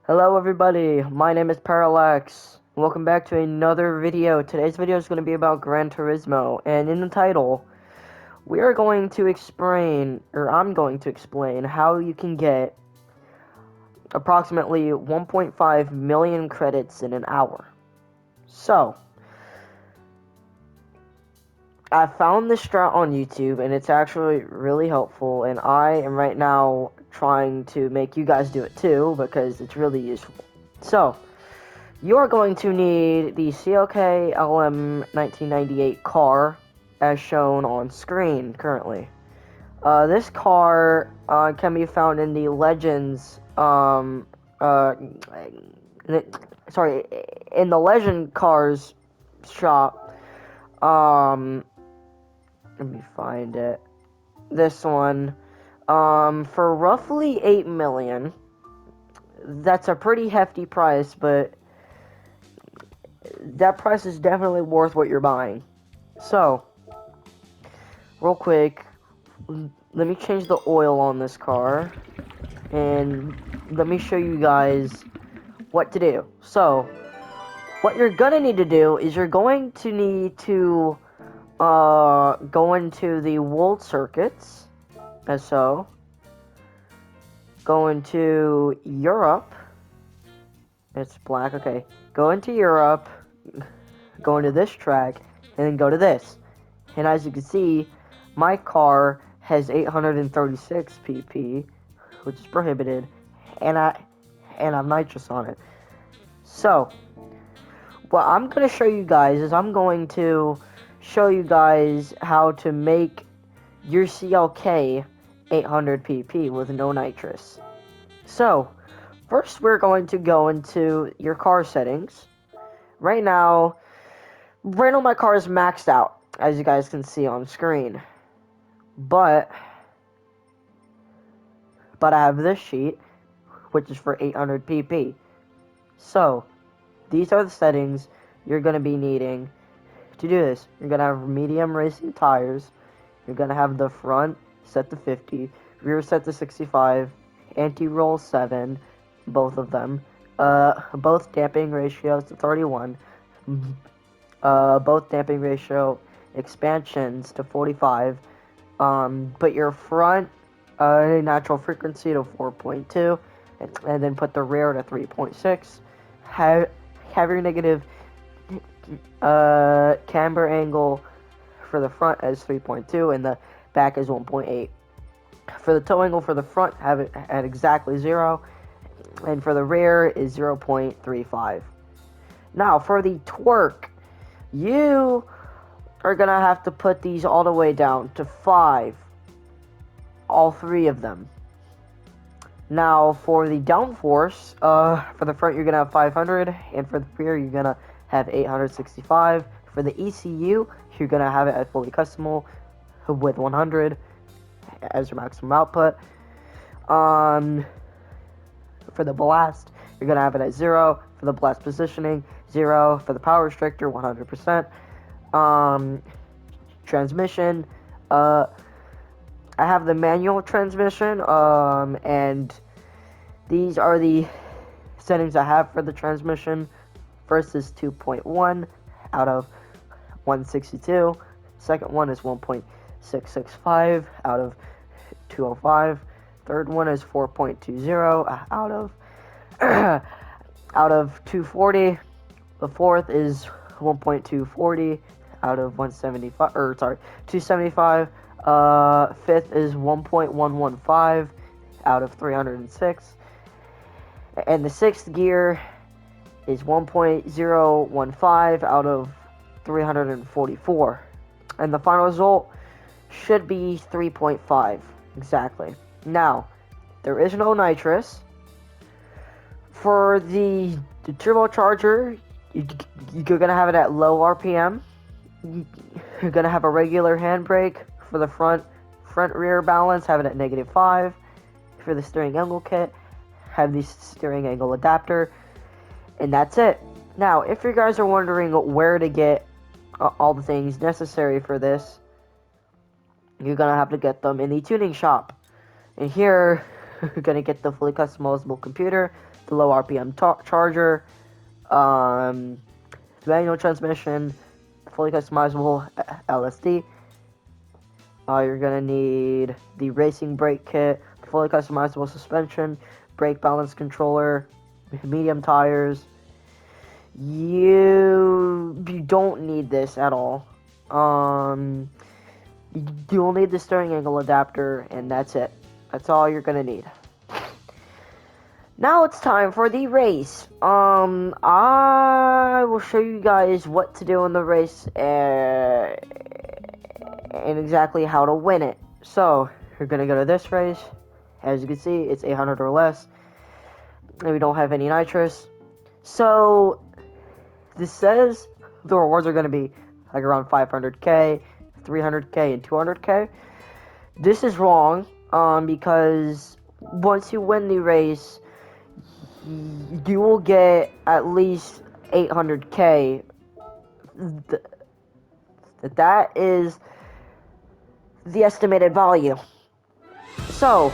Hello everybody, my name is Parallax. Welcome back to another video. Today's video is going to be about Gran Turismo, and in the title, we are going to explain, or I'm going to explain, how you can get approximately 1.5 million credits in an hour. So, I found this strat on YouTube, and it's actually really helpful, and I am right now trying to make you guys do it too, because it's really useful. So, you are going to need the CLK LM 1998 car, as shown on screen currently. This car can be found in the Legends, in the Legend Cars shop. Let me find it. This one, for roughly 8 million. That's a pretty hefty price, but that price is definitely worth what you're buying. So, real quick, let me change the oil on this car, and let me show you guys what to do. So, what you're gonna need to do is you're going to need to go into the world circuits, as so. Go into Europe. It's black, okay. Go into Europe, go into this track, and then go to this. And as you can see, my car has 836 pp, which is prohibited, and I have nitrous on it. So, what I'm going to show you guys is I'm going to show you guys how to make your CLK 800 pp with no nitrous. So, first we're going to go into your car settings. Right now my car is maxed out, as you guys can see on screen. But I have this sheet, which is for 800 pp. So, these are the settings you're going to be needing to do this. You're going to have medium racing tires. You're going to have the front set to 50, rear set to 65, anti-roll 7, both of them. Both damping ratios to 31. Both damping ratio expansions to 45. Put your front natural frequency to 4.2, and then put the rear to 3.6. Have your negative camber angle for the front as 3.2, and the back is 1.8. For the toe angle for the front, have it at exactly 0, and for the rear is 0.35. Now, for the torque, you are going to have to put these all the way down to 5. All 3 of them. Now, for the downforce, for the front you're going to have 500, and for the rear you're going to have 865. For the ECU, you're going to have it at fully customable with 100 as your maximum output. For the blast, you're going to have it at 0. For the blast positioning, 0. For the power restrictor, 100%. Transmission, I have the manual transmission, and these are the settings I have for the transmission. First is 2.1 out of 162. Second one is 1.665 out of 205. Third one is 4.20 out of out of 240. The fourth is 1.240 out of 175, or sorry, 275. Fifth is 1.115 out of 306. And the sixth gear is 1.015 out of 344. And the final result should be 3.5 exactly. Now, there is no nitrous. For the turbocharger, you're going to have it at low RPM. You're going to have a regular handbrake. For the front rear balance, have it at -5. For the steering angle kit, have the steering angle adapter. And that's it. Now, if you guys are wondering where to get all the things necessary for this, you're going to have to get them in the tuning shop. And here, you're gonna get the fully customizable computer, the low RPM charger, the manual transmission, fully customizable LSD. You're gonna need the racing brake kit, fully customizable suspension, brake balance controller, medium tires. You don't need this at all. You'll need the steering angle adapter, and that's it. That's all you're gonna need. Now it's time for the race. I will show you guys what to do in the race and exactly how to win it. So, you're gonna go to this race. As you can see, it's 800 or less. And we don't have any nitrous. So, this says the rewards are gonna be like around 500k, 300k, and 200k. This is wrong, because once you win the race, you will get at least 800k. That is the estimated value. So,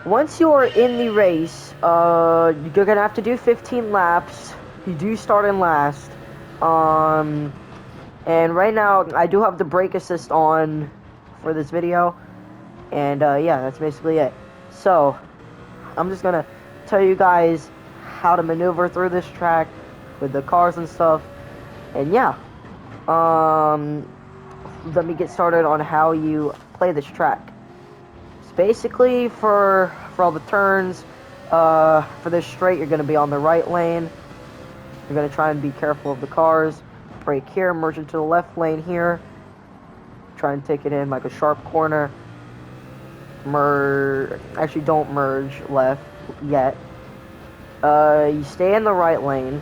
once you're in the race, you're gonna have to do 15 laps. You do start in last. And right now, I do have the brake assist on for this video. And yeah, that's basically it. So, I'm just gonna tell you guys how to maneuver through this track with the cars and stuff. And yeah, let me get started on how you play this track. So basically, for all the turns, for this straight, you're gonna be on the right lane. You're gonna try and be careful of the cars. Brake here, merge into the left lane here. Try and take it in like a sharp corner. Actually, don't merge left yet. You stay in the right lane.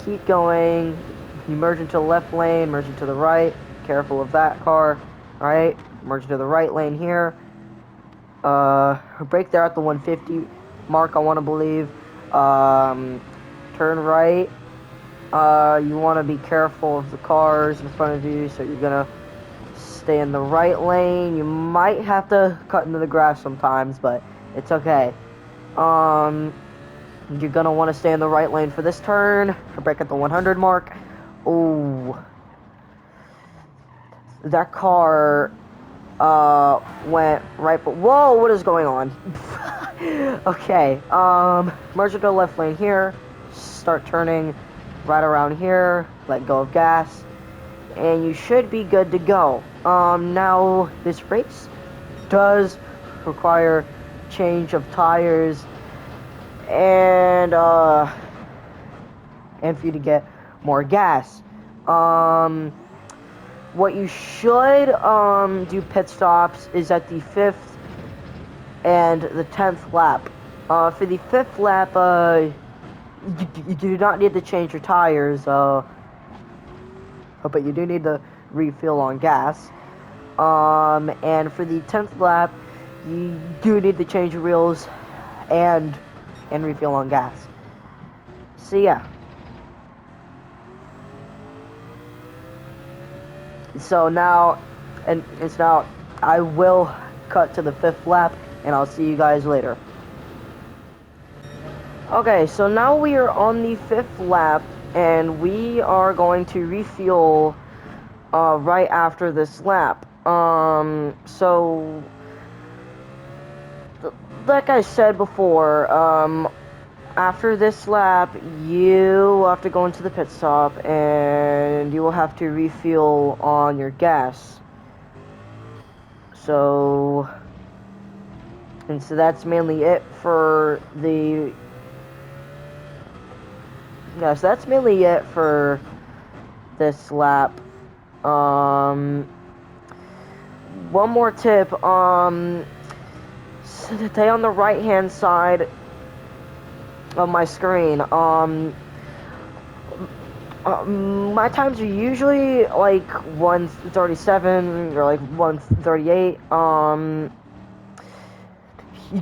Keep going. You merge into the left lane, merge into the right. Careful of that car. Alright, merge into the right lane here. Brake there at the 150 mark, I want to believe. Turn right. You want to be careful of the cars in front of you, so you're gonna stay in the right lane. You might have to cut into the grass sometimes, but it's okay. You're gonna want to stay in the right lane for this turn. Brake at the 100 mark. Oh, that car went right, but whoa, what is going on? Okay, merge into the left lane here. Start turning right around here. Let go of gas, and you should be good to go. Now this race does require change of tires and for you to get more gas. What you should do pit stops is at the 5th and the 10th lap. For the 5th lap, you do not need to change your tires, but you do need to refill on gas. And for the 10th lap, you do need to change your wheels and refill on gas. So yeah. So now, I will cut to the 5th lap, and I'll see you guys later. Okay, so now we are on the 5th lap, and we are going to refuel right after this lap. So like I said before, after this lap, you have to go into the pit stop, and you will have to refuel on your gas. So that's mainly it for the... Yeah, so that's mainly it for this lap. One more tip, stay on the right-hand side of my screen. My times are usually like 1:37 or like 1:38.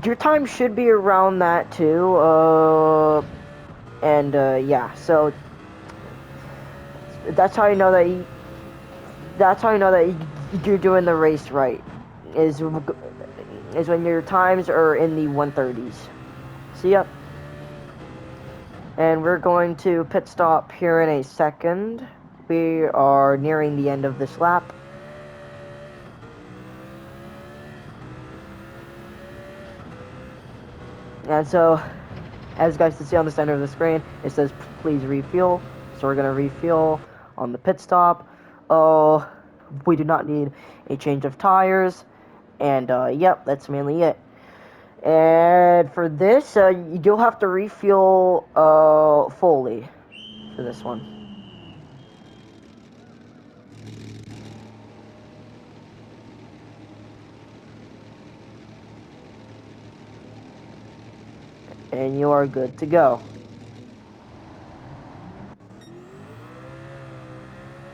Your time should be around that too. Yeah, so that's how you know that you're doing the race right. Is when your times are in the 130s. So yep. And we're going to pit stop here in a second. We are nearing the end of this lap. And so, as you guys can see on the center of the screen, it says please refuel. So we're going to refuel on the pit stop. Oh, we do not need a change of tires. And yep, that's mainly it. And for this, you'll have to refuel fully for this one. And you are good to go.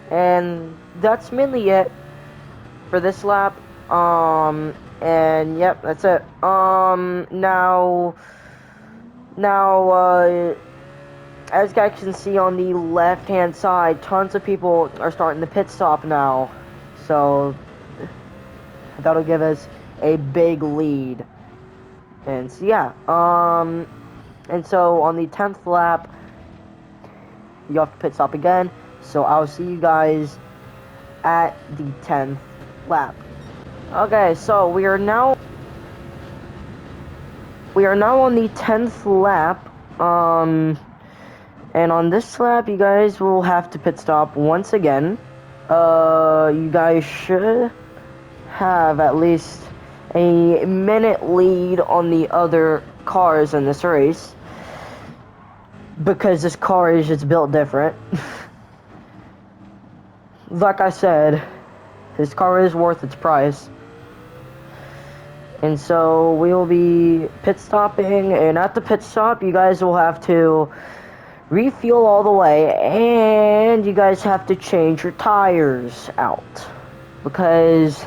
And that's mainly it for this lap. And yep, that's it. Now, as you guys can see on the left-hand side, tons of people are starting the pit stop now. So, that'll give us a big lead. And so, yeah, and so on the 10th lap, you have to pit stop again. So I'll see you guys at the 10th lap. Okay, so we are now on the 10th lap. And on this lap, you guys will have to pit stop once again. You guys should have at least a minute lead on the other cars in this race, because this car is just built different. Like I said, this car is worth its price. And so we will be pit stopping, and at the pit stop you guys will have to refuel all the way, and you guys have to change your tires out, because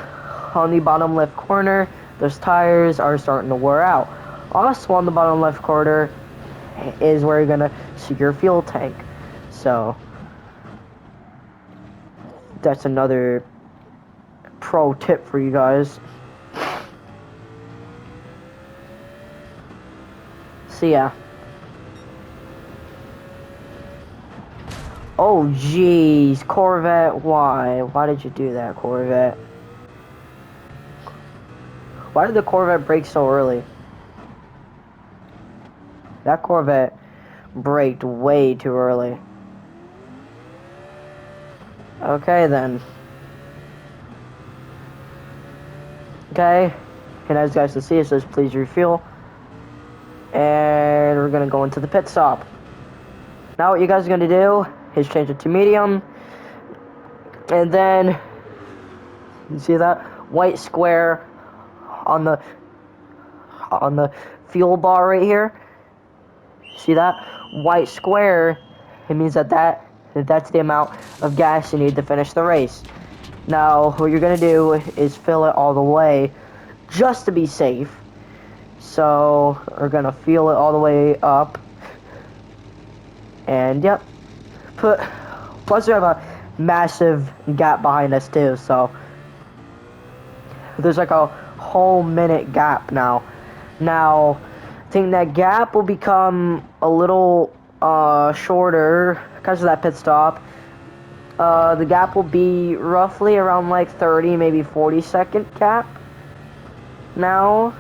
on the bottom left corner those tires are starting to wear out. Also on the bottom left corner is where you're gonna see your fuel tank. So that's another pro tip for you guys. So yeah. Oh jeez, Corvette, why? Why did you do that, Corvette? Why did the Corvette brake so early? That Corvette braked way too early. Okay then. Okay, and as you guys can see, it says please refuel. And we're gonna go into the pit stop. Now what you guys are gonna do is change it to medium. And then, you see that white square on the fuel bar right here? See that white square? It means that's the amount of gas you need to finish the race. Now, what you're gonna do is fill it all the way, just to be safe. So, we're gonna fill it all the way up. And, yep. Plus we have a massive gap behind us, too, so there's like a whole minute gap now. Now, I think that gap will become a little shorter because of that pit stop. The gap will be roughly around like 30, maybe 40-second gap. Now,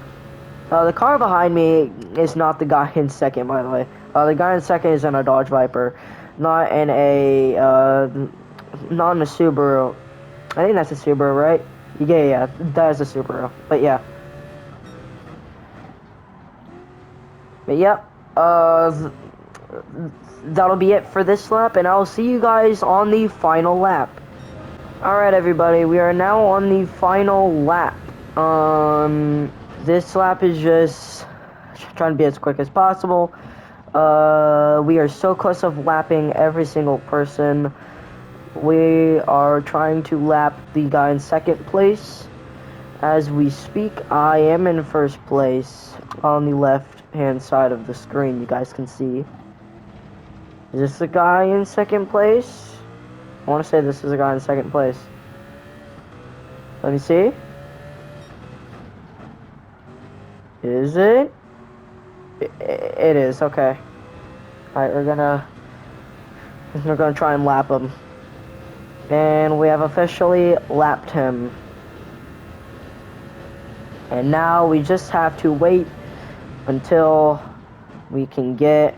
the car behind me is not the guy in second, by the way. The guy in second is in a Dodge Viper, not in a Subaru. I think that's a Subaru, right? Yeah, that is a Subaru. But yeah. But yep, that'll be it for this lap, and I'll see you guys on the final lap. Alright everybody, we are now on the final lap. This lap is just trying to be as quick as possible. We are so close of lapping every single person. We are trying to lap the guy in second place. As we speak, I am in first place on the left-hand side of the screen, you guys can see. Is this the guy in second place? I want to say this is a guy in second place. Let me see. Is it? It is, okay. Alright, we're gonna try and lap him. And we have officially lapped him. And now we just have to wait until we can get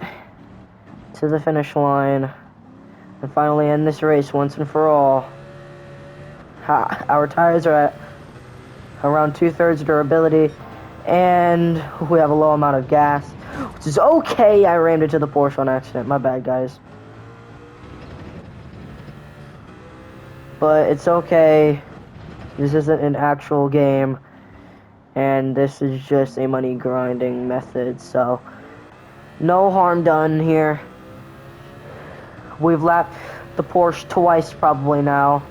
to the finish line and finally end this race once and for all. Our tires are at around 2/3 durability, and we have a low amount of gas, which is okay. I rammed into the Porsche on accident. My bad, guys. But it's okay. This isn't an actual game, and this is just a money grinding method, so no harm done here. We've lapped the Porsche twice probably now,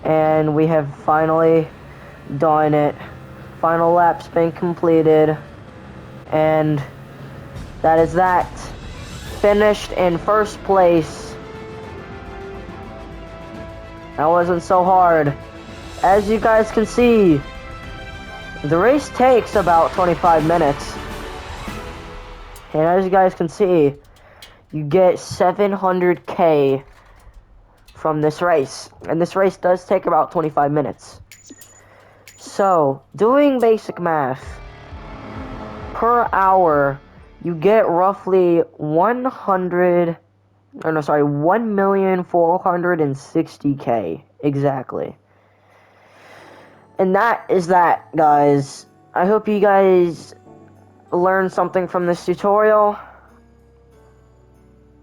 and we have finally done it. Final lap's been completed, and that is that. Finished in first place. That wasn't so hard. As you guys can see, the race takes about 25 minutes. And as you guys can see, you get 700K from this race. And this race does take about 25 minutes. So, doing basic math, per hour, you get roughly 1,460K. Exactly. And that is that, guys. I hope you guys learned something from this tutorial.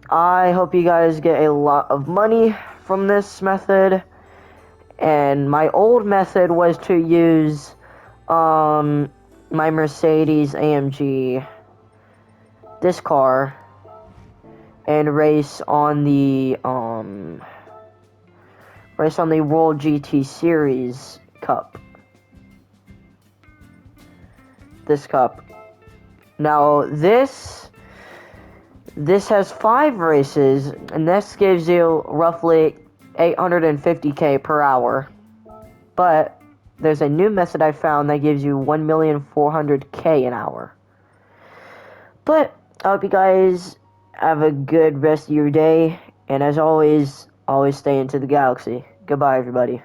I hope you guys get a lot of money from this method. And my old method was to use my Mercedes AMG, this car, and race on the World GT Series Cup. This cup. Now this has 5 races, and this gives you roughly 850K per hour. But there's a new method I found that gives you 1,400K an hour. But I hope you guys have a good rest of your day, and as always stay into the galaxy. Goodbye, everybody.